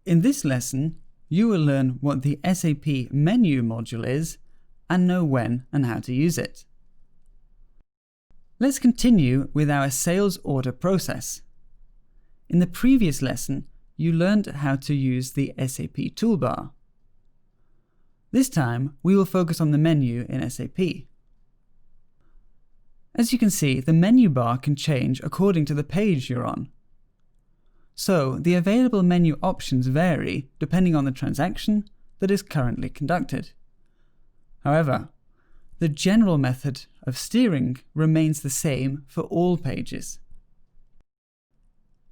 In this lesson, you will learn what the SAP menu module is and know when and how to use it. Let's continue with our sales order process. In the previous lesson, you learned how to use the SAP toolbar. This time, we will focus on the menu in SAP. As you can see, the menu bar can change according to the page you're on. So, the available menu options vary depending on the transaction that is currently conducted. However, the general method of steering remains the same for all pages.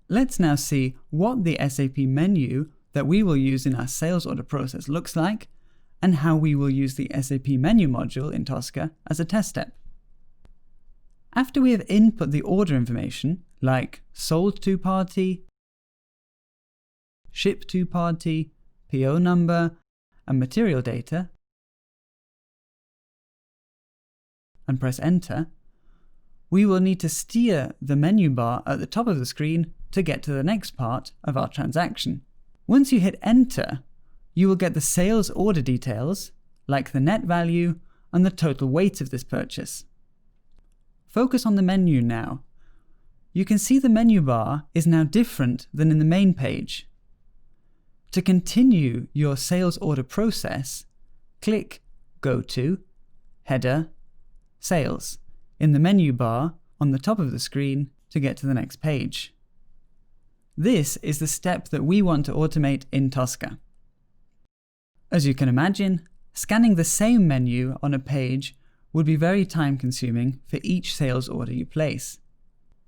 Let's now see what the SAP menu that we will use in our sales order process looks like and how we will use the SAP menu module in Tosca as a test step. After we have input the order information, like sold to party, ship to party, PO number, and material data, and press enter, we will need to steer the menu bar at the top of the screen to get to the next part of our transaction. Once you hit enter, you will get the sales order details, like the net value and the total weight of this purchase. Focus on the menu now. You can see the menu bar is now different than in the main page. To continue your sales order process, click Go to, Header, Sales in the menu bar on the top of the screen to get to the next page. This is the step that we want to automate in Tosca. As you can imagine, scanning the same menu on a page would be very time-consuming for each sales order you place.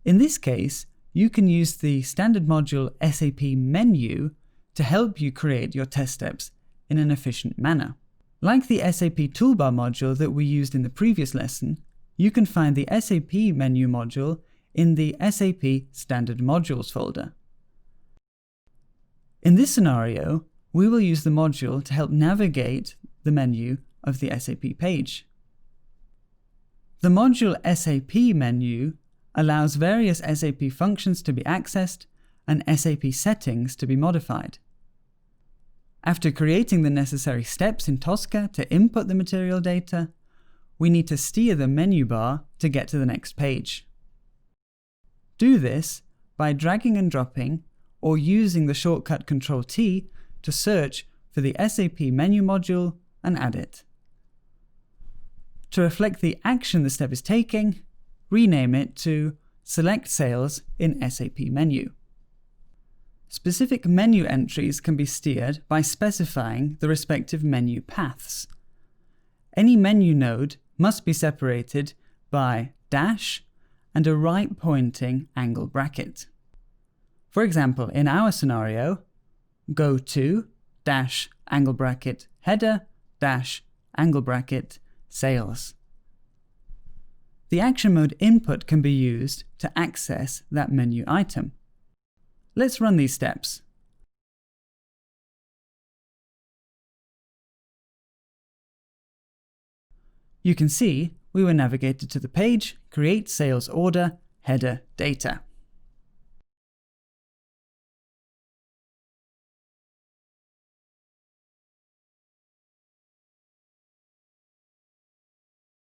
In this case, you can use the standard module SAP menu to help you create your test steps in an efficient manner. Like the SAP toolbar module that we used in the previous lesson, you can find the SAP menu module in the SAP standard modules folder. In this scenario, we will use the module to help navigate the menu of the SAP page. The module SAP menu allows various SAP functions to be accessed and SAP settings to be modified. After creating the necessary steps in Tosca to input the material data, we need to steer the menu bar to get to the next page. Do this by dragging and dropping or using the shortcut Ctrl+T to search for the SAP menu module and add it. To reflect the action the step is taking, rename it to Select Sales in SAP Menu. Specific menu entries can be steered by specifying the respective menu paths. Any menu node must be separated by dash and a right-pointing angle bracket. For example, in our scenario, go to dash angle bracket header dash angle bracket sales. The action mode input can be used to access that menu item. Let's run these steps. You can see we were navigated to the page Create Sales Order Header Data.